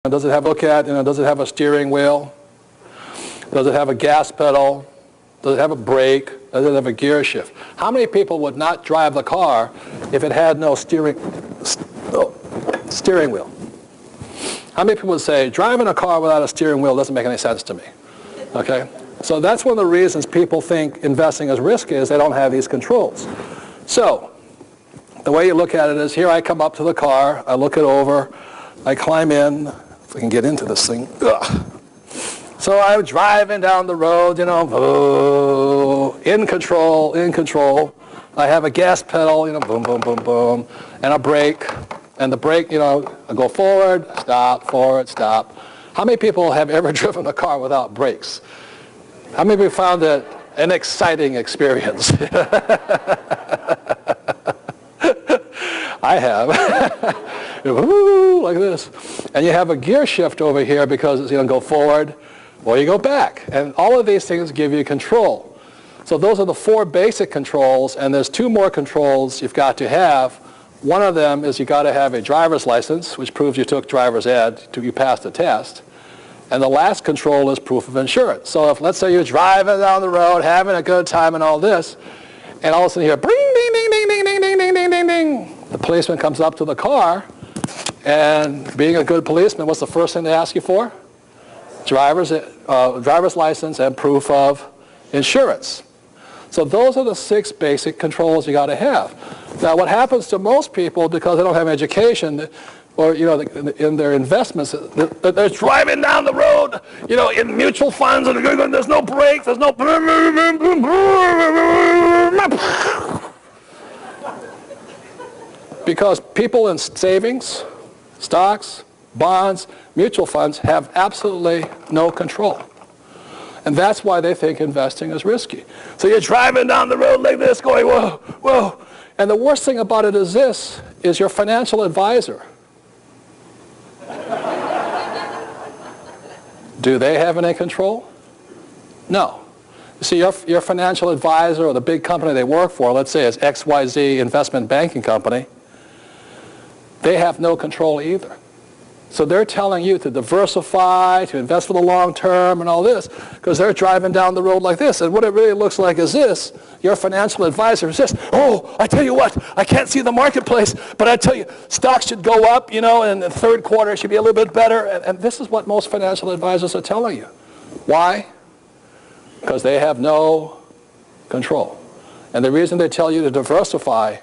Does it have does it have a steering wheel? Does it have a gas pedal? Does it have a brake? Does it have a gear shift? How many people would not drive the car if it had no steering wheel? How many people would say, driving a car without a steering wheel doesn't make any sense to me? Okay? So that's one of the reasons people think investing is risky, is they don't have these controls. So the way you look at it is, here I come up to the car, I look it over, I climb in, if we can get into this thing. Ugh. So I'm driving down the road, in control, in control. I have a gas pedal, boom, boom, boom, boom, and a brake. And the brake, I go forward, stop. How many people have ever driven a car without brakes? How many people found it an exciting experience? I have. Like this. And you have a gear shift over here because it's go forward or you go back. And all of these things give you control. So those are the 4 basic controls, and there's 2 more controls you've got to have. One of them is you got to have a driver's license, which proves you took driver's ed, you passed the test. And the last control is proof of insurance. So if, let's say, you're driving down the road, having a good time and all this, and all of a sudden you hear, bing, ding, ding, ding, ding, ding, ding, ding, ding, ding, ding. The policeman comes up to the car, and being a good policeman, what's the first thing they ask you for? Driver's license and proof of insurance. So those are the 6 basic controls you got to have. Now, what happens to most people, because they don't have education, or in their investments, they're driving down the road, in mutual funds, and there's no brakes, there's no. Because people in savings, stocks, bonds, mutual funds have absolutely no control. And that's why they think investing is risky. So you're driving down the road like this, going, whoa, whoa. And the worst thing about it is this, is your financial advisor. Do they have any control? No. You see, your financial advisor or the big company they work for, let's say it's XYZ Investment Banking Company, they have no control either. So they're telling you to diversify, to invest for the long term and all this, because they're driving down the road like this. And what it really looks like is this. Your financial advisor is this. Oh, I tell you what, I can't see the marketplace, but I tell you, stocks should go up, and the third quarter should be a little bit better. And this is what most financial advisors are telling you. Why? Because they have no control. And the reason they tell you to diversify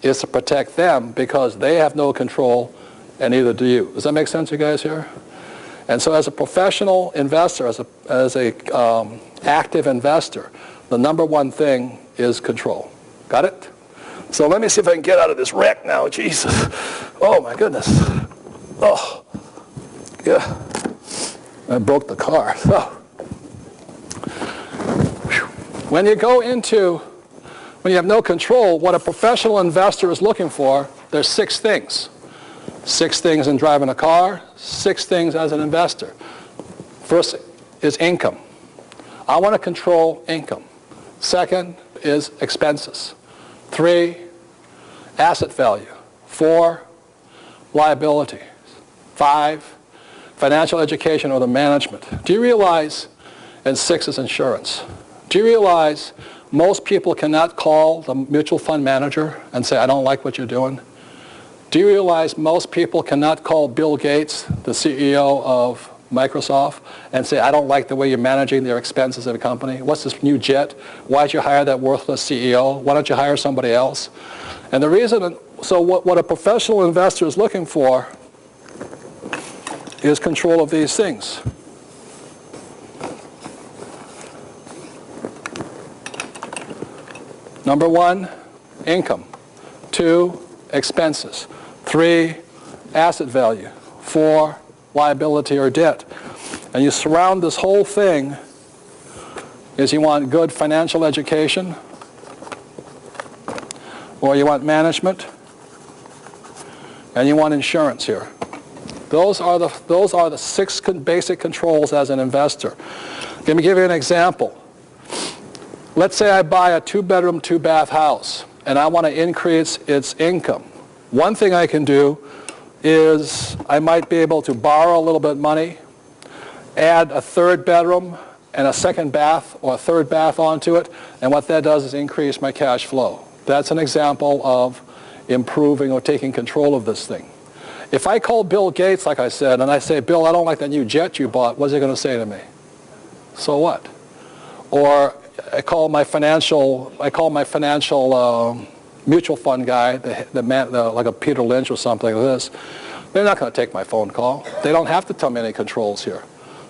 is to protect them, because they have no control, and neither do you. Does that make sense, you guys here? And so as a professional investor, as a active investor, the number one thing is control. Got it? So let me see if I can get out of this wreck now. Jesus. Oh, my goodness. Oh. Yeah. I broke the car. Oh. When you have no control, what a professional investor is looking for, there's 6 things. 6 things in driving a car, 6 things as an investor. First is income. I want to control income. Second is expenses. 3, asset value. 4, liability. 5, financial education or the management. Do you realize, and 6 is insurance. Do you realize most people cannot call the mutual fund manager and say, I don't like what you're doing? Do you realize most people cannot call Bill Gates, the CEO of Microsoft, and say, I don't like the way you're managing their expenses of a company? What's this new jet? Why'd you hire that worthless CEO? Why don't you hire somebody else? And the reason, so what a professional investor is looking for is control of these things. Number 1, income. 2, expenses. 3, asset value. 4, liability or debt. And you surround this whole thing is you want good financial education, or you want management, and you want insurance here. Those are the 6 basic controls as an investor. Let me give you an example. Let's say I buy a 2-bedroom, 2-bath house, and I want to increase its income. One thing I can do is I might be able to borrow a little bit of money, add a third bedroom and a second bath or a third bath onto it, and what that does is increase my cash flow. That's an example of improving or taking control of this thing. If I call Bill Gates, like I said, and I say, Bill, I don't like that new jet you bought, what's he going to say to me? So what? Or I call my financial mutual fund guy, the man, like a Peter Lynch or something like this. They're not going to take my phone call. They don't have to tell me any controls here.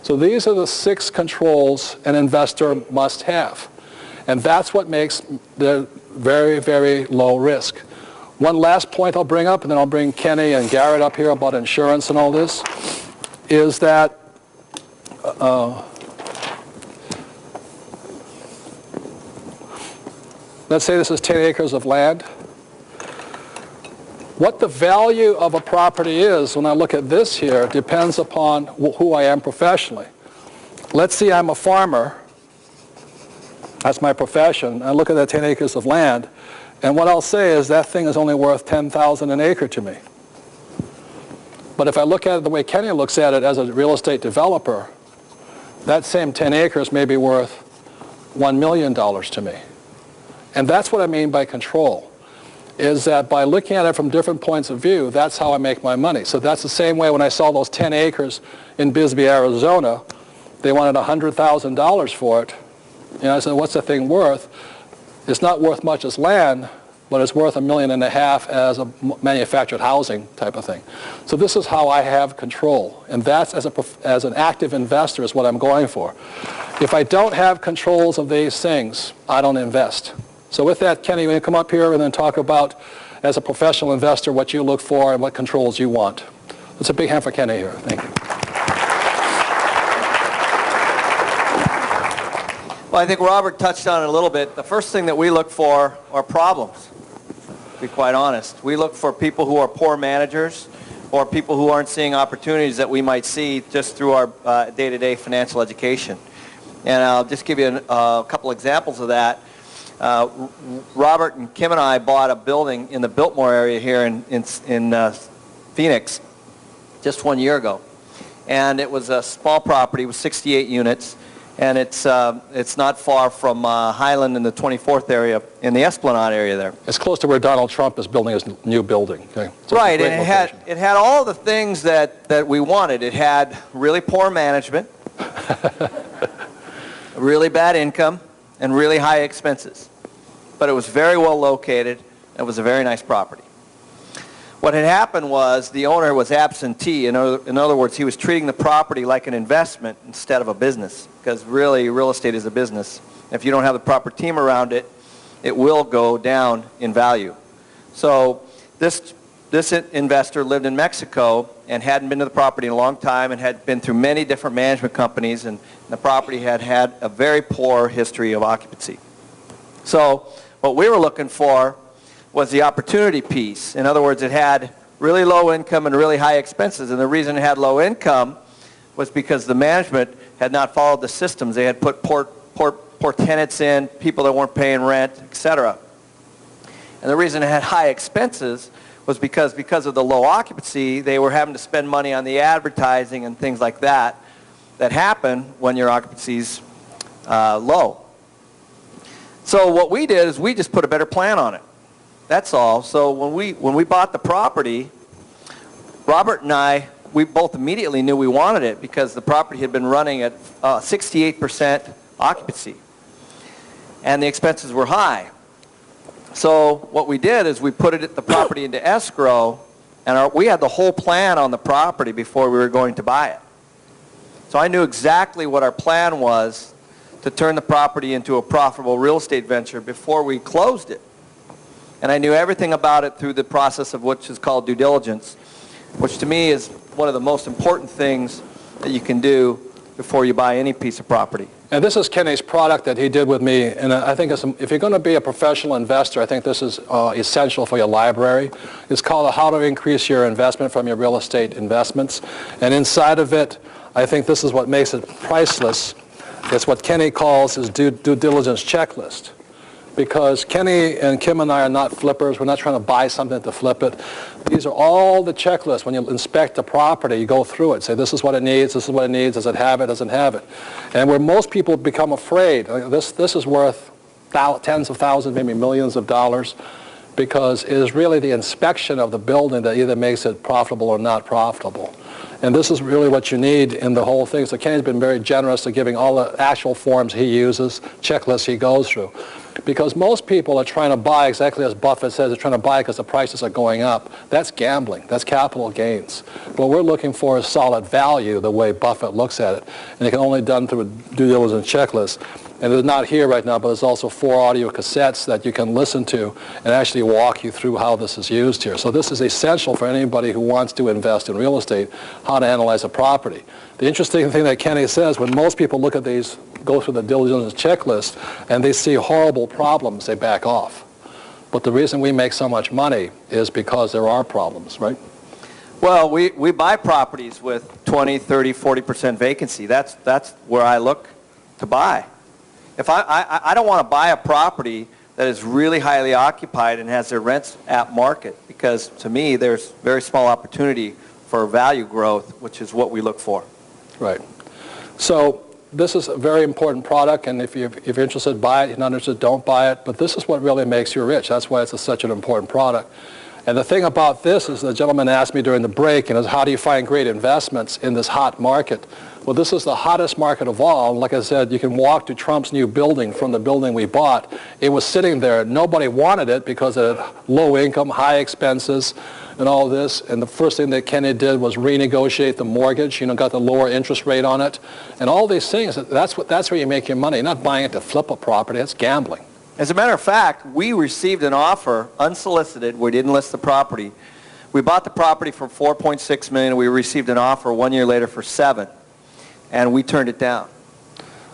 So these are the 6 controls an investor must have. And that's what makes the very, very low risk. One last point I'll bring up, and then I'll bring Kenny and Garrett up here about insurance and all this, is that let's say this is 10 acres of land. What the value of a property is when I look at this here depends upon who I am professionally. Let's say I'm a farmer. That's my profession. I look at that 10 acres of land, and what I'll say is that thing is only worth $10,000 an acre to me. But if I look at it the way Kenny looks at it as a real estate developer, that same 10 acres may be worth $1 million to me. And that's what I mean by control, is that by looking at it from different points of view, that's how I make my money. So that's the same way when I saw those 10 acres in Bisbee, Arizona, they wanted $100,000 for it. You know, I said, what's the thing worth? It's not worth much as land, but it's worth $1.5 million as a manufactured housing type of thing. So this is how I have control. And that's, as an active investor, is what I'm going for. If I don't have controls of these things, I don't invest. So with that, Kenny, you want to come up here and then talk about, as a professional investor, what you look for and what controls you want. Let's a big hand for Kenny here. Thank you. Well, I think Robert touched on it a little bit. The first thing that we look for are problems, to be quite honest. We look for people who are poor managers or people who aren't seeing opportunities that we might see just through our day-to-day financial education. And I'll just give you a couple examples of that. Robert and Kim and I bought a building in the Biltmore area here in Phoenix just 1 year ago. And it was a small property with 68 units. And it's not far from Highland in the 24th area, in the Esplanade area there. It's close to where Donald Trump is building his new building. Okay? So right, and it had all the things that we wanted. It had really poor management, really bad income, and really high expenses. But it was very well located. It was a very nice property. What had happened was the owner was absentee. In other words, he was treating the property like an investment instead of a business, because really real estate is a business. If you don't have the proper team around it, it will go down in value. So this investor lived in Mexico and hadn't been to the property in a long time and had been through many different management companies, and the property had had a very poor history of occupancy. So what we were looking for was the opportunity piece. In other words, it had really low income and really high expenses. And the reason it had low income was because the management had not followed the systems. They had put poor tenants in, people that weren't paying rent, etc. And the reason it had high expenses was because of the low occupancy, they were having to spend money on the advertising and things like that happen when your occupancy's low. So what we did is we just put a better plan on it. That's all. So when we bought the property, Robert and I, we both immediately knew we wanted it because the property had been running at 68% occupancy, and the expenses were high. So what we did is we put the property into escrow, and we had the whole plan on the property before we were going to buy it. So I knew exactly what our plan was to turn the property into a profitable real estate venture before we closed it. And I knew everything about it through the process of which is called due diligence, which to me is one of the most important things that you can do before you buy any piece of property. And this is Kenny's product that he did with me, and I think if you're going to be a professional investor, I think this is essential for your library. It's called How to Increase Your Investment from Your Real Estate Investments. And inside of it, I think this is what makes it priceless. It's what Kenny calls his due diligence checklist. because Kenny and Kim and I are not flippers. We're not trying to buy something to flip it. These are all the checklists. When you inspect a property, you go through it. Say, this is what it needs, this is what it needs, does it have it, doesn't have it. And where most people become afraid, this is worth tens of thousands, maybe millions of dollars, because it is really the inspection of the building that either makes it profitable or not profitable. And this is really what you need in the whole thing. So Kenny's been very generous to giving all the actual forms he uses, checklists he goes through. Because most people are trying to buy, exactly as Buffett says, they're trying to buy because the prices are going up. That's gambling. That's capital gains. What we're looking for is solid value, the way Buffett looks at it. And it can only be done through a due diligence checklist. And it's not here right now, but there's also 4 audio cassettes that you can listen to and actually walk you through how this is used here. So this is essential for anybody who wants to invest in real estate, how to analyze a property. The interesting thing that Kenny says, when most people look at these, go through the diligence checklist, and they see horrible problems, they back off. But the reason we make so much money is because there are problems, right? Well, we buy properties with 20, 30, 40% vacancy. That's where I look to buy. If I don't want to buy a property that is really highly occupied and has their rents at market, because to me there's very small opportunity for value growth, which is what we look for. Right. So this is a very important product, and if you're interested, buy it. If you're not interested, don't buy it. But this is what really makes you rich. That's why it's such an important product. And the thing about this is, the gentleman asked me during the break, how do you find great investments in this hot market? Well, this is the hottest market of all. Like I said, you can walk to Trump's new building from the building we bought. It was sitting there. Nobody wanted it because it had low income, high expenses, and all this. And the first thing that Kenny did was renegotiate the mortgage, got the lower interest rate on it. And all these things, that's where you make your money. You're not buying it to flip a property. That's gambling. As a matter of fact, we received an offer unsolicited. We didn't list the property. We bought the property for $4.6 million, and we received an offer 1 year later for $7 million. And we turned it down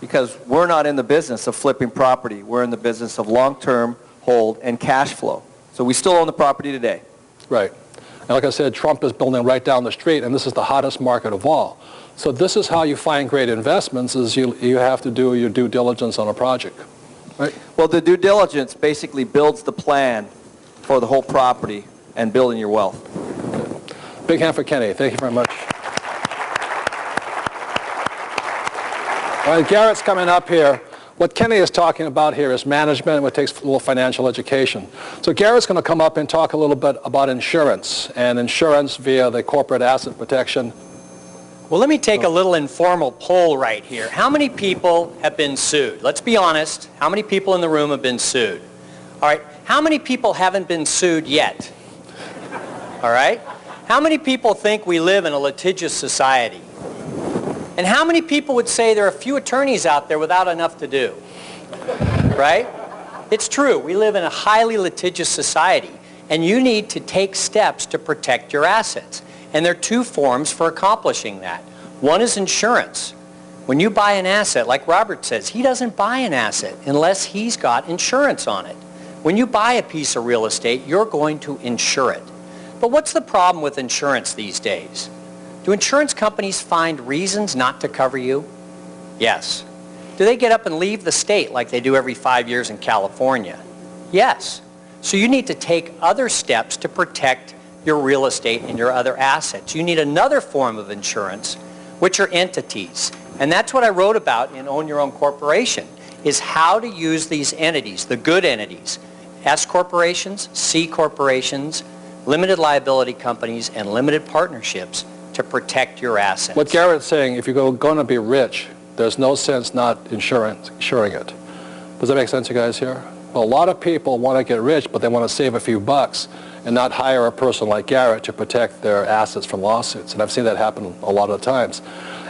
because we're not in the business of flipping property. We're in the business of long-term hold and cash flow. So we still own the property today. Right. And like I said, Trump is building right down the street, and this is the hottest market of all. So this is how you find great investments, is you have to do your due diligence on a project. Right? Well, the due diligence basically builds the plan for the whole property and building your wealth. Okay. Big hand for Kenny. Thank you very much. All right, Garrett's coming up here. What Kenny is talking about here is management, which takes a little financial education. So Garrett's going to come up and talk a little bit about insurance, and insurance via the corporate asset protection. Well, let me take a little informal poll right here. How many people have been sued? Let's be honest. How many people in the room have been sued? All right. How many people haven't been sued yet? All right. How many people think we live in a litigious society? And how many people would say there are a few attorneys out there without enough to do? Right? It's true. We live in a highly litigious society, and you need to take steps to protect your assets. And there are 2 forms for accomplishing that. One is insurance. When you buy an asset, like Robert says, he doesn't buy an asset unless he's got insurance on it. When you buy a piece of real estate, you're going to insure it. But what's the problem with insurance these days? Do insurance companies find reasons not to cover you? Yes. Do they get up and leave the state like they do every 5 years in California? Yes. So you need to take other steps to protect your real estate and your other assets. You need another form of insurance, which are entities. And that's what I wrote about in Own Your Own Corporation, is how to use these entities, the good entities, S corporations, C corporations, limited liability companies, and limited partnerships to protect your assets. What Garrett's saying, if you're going to be rich, there's no sense not insuring it. Does that make sense, you guys here? Well, a lot of people want to get rich, but they want to save a few bucks and not hire a person like Garrett to protect their assets from lawsuits. And I've seen that happen a lot of times.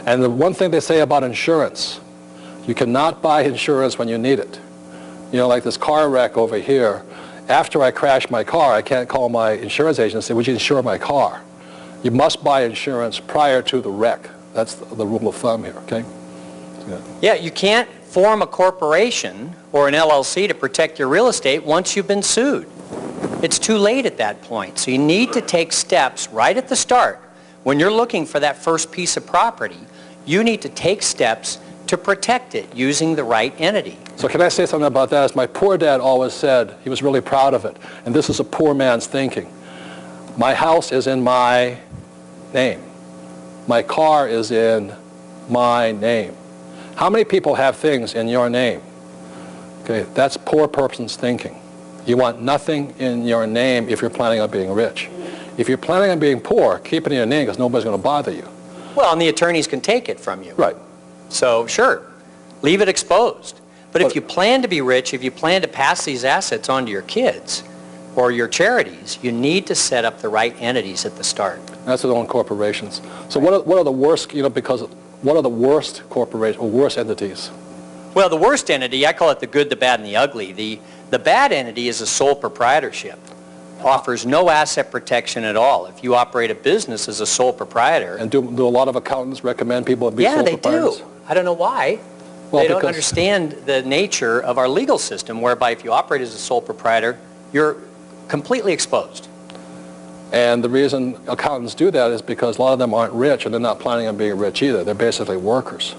And the one thing they say about insurance, you cannot buy insurance when you need it. Like this car wreck over here. After I crash my car, I can't call my insurance agent and say, would you insure my car? You must buy insurance prior to the wreck. That's the rule of thumb here, okay? Yeah, you can't form a corporation or an LLC to protect your real estate once you've been sued. It's too late at that point. So you need to take steps right at the start. When you're looking for that first piece of property, you need to take steps to protect it using the right entity. So can I say something about that? As my poor dad always said, he was really proud of it, and this is a poor man's thinking. My house is in my name. My car is in my name. How many people have things in your name? Okay, that's poor person's thinking. You want nothing in your name if you're planning on being rich. If you're planning on being poor, keep it in your name because nobody's going to bother you. Well, and the attorneys can take it from you. Right. So, sure, leave it exposed. But if you plan to be rich, if you plan to pass these assets on to your kids or your charities, you need to set up the right entities at the start. That's their own corporations. So what are the worst, what are the worst corporations or worst entities? Well, the worst entity, I call it the good, the bad, and the ugly. The bad entity is a sole proprietorship. Offers no asset protection at all. If you operate a business as a sole proprietor. And do a lot of accountants recommend people be sole proprietors? Yeah, they do. I don't know why. Well, they don't understand the nature of our legal system, whereby if you operate as a sole proprietor, you're completely exposed. And the reason accountants do that is because a lot of them aren't rich, and they're not planning on being rich either. They're basically workers.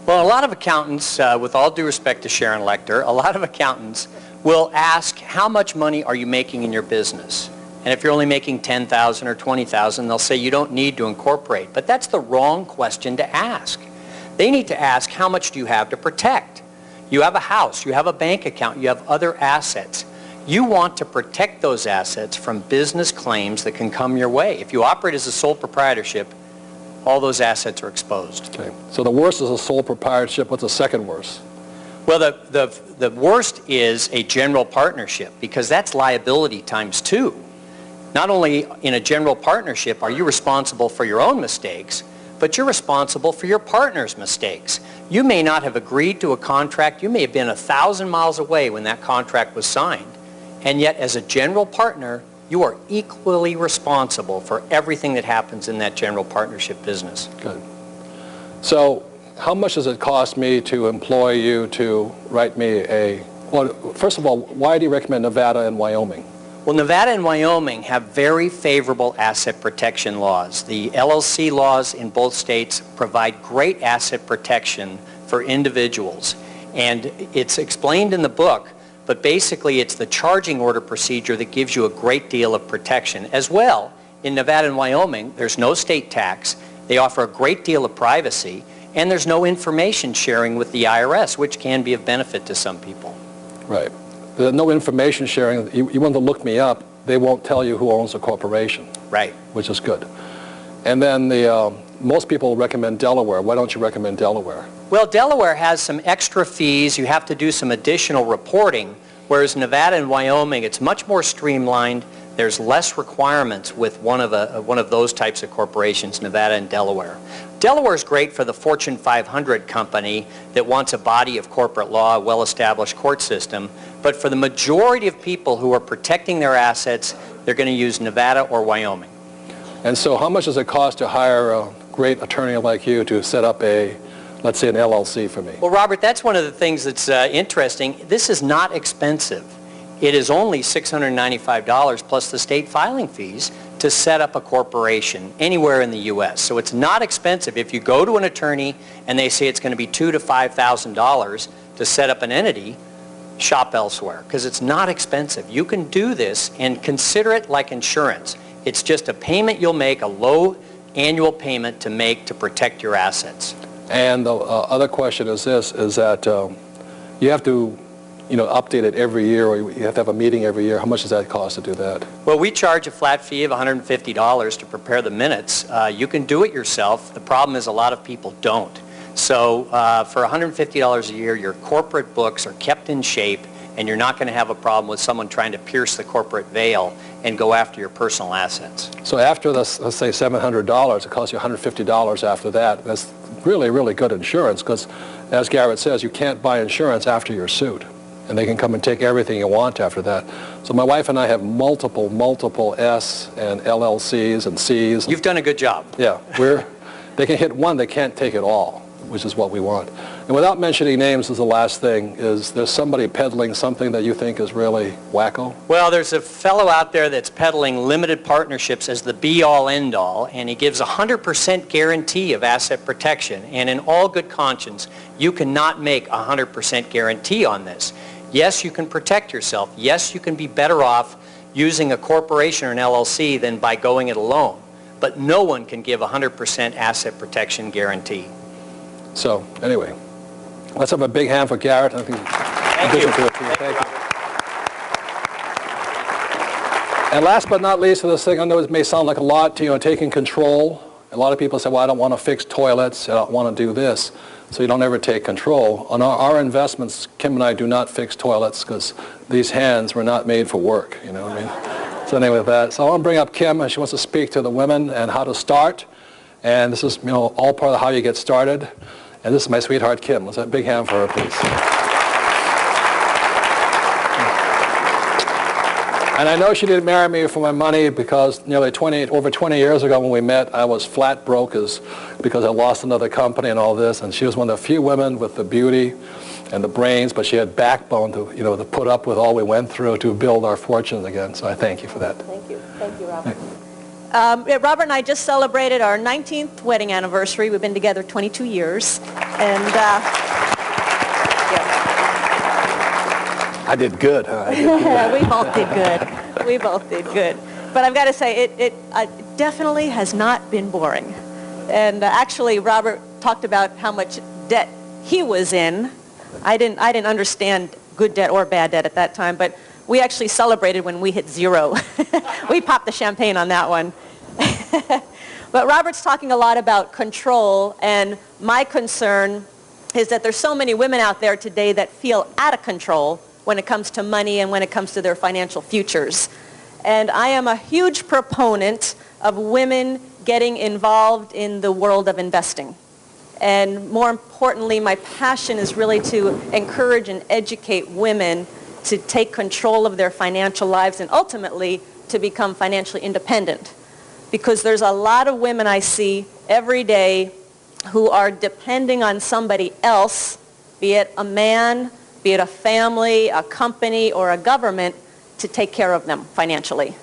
Well, a lot of accountants, with all due respect to Sharon Lechter, a lot of accountants will ask, how much money are you making in your business? And if you're only making $10,000 or $20,000, they'll say you don't need to incorporate. But that's the wrong question to ask. They need to ask, how much do you have to protect? You have a house, you have a bank account, you have other assets. You want to protect those assets from business claims that can come your way. If you operate as a sole proprietorship, all those assets are exposed. Okay. So the worst is a sole proprietorship. What's the second worst? Well, the worst is a general partnership, because that's liability times two. Not only in a general partnership are you responsible for your own mistakes, but you're responsible for your partner's mistakes. You may not have agreed to a contract. You may have been 1,000 miles away when that contract was signed. And yet, as a general partner, you are equally responsible for everything that happens in that general partnership business. Good. So how much does it cost me to employ you to write me well, first of all, why do you recommend Nevada and Wyoming? Well, Nevada and Wyoming have very favorable asset protection laws. The LLC laws in both states provide great asset protection for individuals. And it's explained in the book, but basically it's the charging order procedure that gives you a great deal of protection. As well, in Nevada and Wyoming, there's no state tax. They offer a great deal of privacy, and there's no information sharing with the IRS, which can be of benefit to some people. Right. There's no information sharing. You want to look me up, they won't tell you who owns the corporation. Right. Which is good. And then most people recommend Delaware. Why don't you recommend Delaware? Well, Delaware has some extra fees. You have to do some additional reporting, whereas Nevada and Wyoming, it's much more streamlined. There's less requirements with one of those types of corporations, Nevada and Delaware. Delaware is great for the Fortune 500 company that wants a body of corporate law, a well-established court system. But for the majority of people who are protecting their assets, they're going to use Nevada or Wyoming. And so how much does it cost to hire a great attorney like you to set up let's say an LLC for me? Well, Robert, that's one of the things that's interesting. This is not expensive. It is only $695 plus the state filing fees to set up a corporation anywhere in the U.S. So it's not expensive. If you go to an attorney and they say it's going to be $2,000 to $5,000 to set up an entity, shop elsewhere, because it's not expensive. You can do this and consider it like insurance. It's just a payment you'll make, a low annual payment to make to protect your assets. And the other question is this, is that you have to update it every year, or you have to have a meeting every year. How much does that cost to do that? Well, we charge a flat fee of $150 to prepare the minutes. You can do it yourself. The problem is a lot of people don't. So for $150 a year, your corporate books are kept in shape, and you're not going to have a problem with someone trying to pierce the corporate veil and go after your personal assets. So after this, let's say $700, it costs you $150 after that. That's really, really good insurance, because as Garrett says, you can't buy insurance after you're sued. And they can come and take everything you want after that. So my wife and I have multiple S and LLCs and Cs. You've done a good job. Yeah, they can hit one, they can't take it all, which is what we want. And without mentioning names, is the last thing, is there somebody peddling something that you think is really wacko? Well, there's a fellow out there that's peddling limited partnerships as the be-all, end-all, and he gives 100% guarantee of asset protection. And in all good conscience, you cannot make a 100% guarantee on this. Yes, you can protect yourself. Yes, you can be better off using a corporation or an LLC than by going it alone. But no one can give 100% asset protection guarantee. So, anyway, let's have a big hand for Garrett. I think Thank you. Thank you. And last but not least for this thing, I know it may sound like a lot to you, taking control. A lot of people say, well, I don't want to fix toilets. I don't want to do this. So you don't ever take control. On our investments, Kim and I do not fix toilets because these hands were not made for work, you know what I mean? So anyway, with that. So I want to bring up Kim, and she wants to speak to the women and how to start. And this is, all part of how you get started. And this is my sweetheart, Kim. Let's have a big hand for her, please. And I know she didn't marry me for my money because over 20 years ago when we met, I was flat broke because I lost another company and all this. And she was one of the few women with the beauty and the brains, but she had backbone to, to put up with all we went through to build our fortunes again. So I thank you for that. Thank you. Thank you, Robert. Robert and I just celebrated our 19th wedding anniversary. We've been together 22 years. And I did good, huh? I did good. we both did good. We both did good. But I've got to say, it definitely has not been boring. And actually, Robert talked about how much debt he was in. I didn't understand good debt or bad debt at that time, but we actually celebrated when we hit zero. We popped the champagne on that one. But Robert's talking a lot about control, and my concern is that there's so many women out there today that feel out of control when it comes to money and when it comes to their financial futures. And I am a huge proponent of women getting involved in the world of investing. And more importantly, my passion is really to encourage and educate women to take control of their financial lives and ultimately to become financially independent. Because there's a lot of women I see every day who are depending on somebody else, be it a man, be it a family, a company, or a government, to take care of them financially.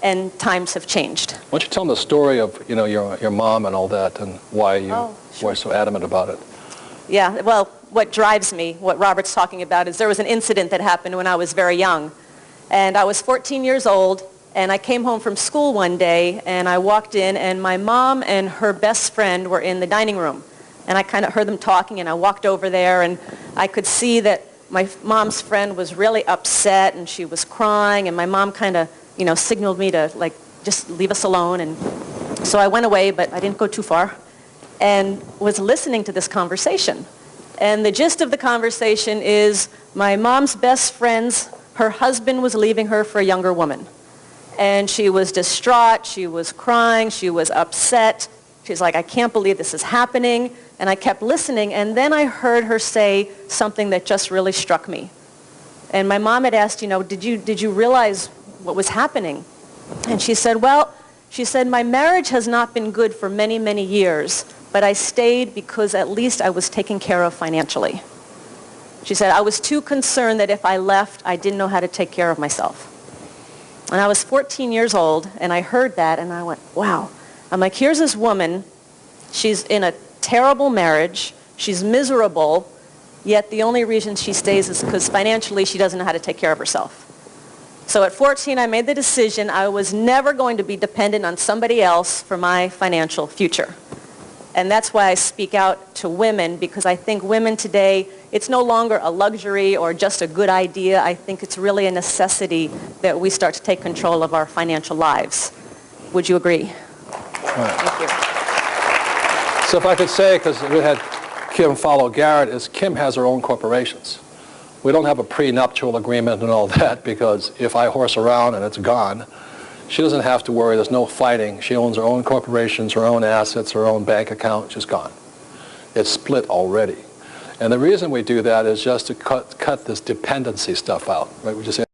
And times have changed. Why don't you tell them the story of your mom and all that and why you were so adamant about it? Yeah, well, what drives me, what Robert's talking about, is there was an incident that happened when I was very young. And I was 14 years old, and I came home from school one day, and I walked in, and my mom and her best friend were in the dining room. And I kind of heard them talking, and I walked over there, and I could see that my mom's friend was really upset, and she was crying, and my mom kind of, signaled me to, just leave us alone. And so I went away, but I didn't go too far, and was listening to this conversation. And the gist of the conversation is my mom's best friend's, her husband was leaving her for a younger woman. And she was distraught, she was crying, she was upset. She's like, I can't believe this is happening. And I kept listening, and then I heard her say something that just really struck me. And my mom had asked, did you realize what was happening? And she said, my marriage has not been good for many, many years, but I stayed because at least I was taken care of financially. She said, I was too concerned that if I left, I didn't know how to take care of myself. And I was 14 years old, and I heard that, and I went, wow. I'm like, here's this woman, she's in a terrible marriage, she's miserable, yet the only reason she stays is because financially she doesn't know how to take care of herself. So at 14, I made the decision I was never going to be dependent on somebody else for my financial future. And that's why I speak out to women, because I think women today, it's no longer a luxury or just a good idea. I think it's really a necessity that we start to take control of our financial lives. Would you agree? Right. Thank you. So if I could say, because we had Kim follow Garrett, is Kim has her own corporations. We don't have a prenuptial agreement and all that, because if I horse around and it's gone, she doesn't have to worry. There's no fighting. She owns her own corporations, her own assets, her own bank account. She's gone. It's split already. And the reason we do that is just to cut this dependency stuff out. Right? We just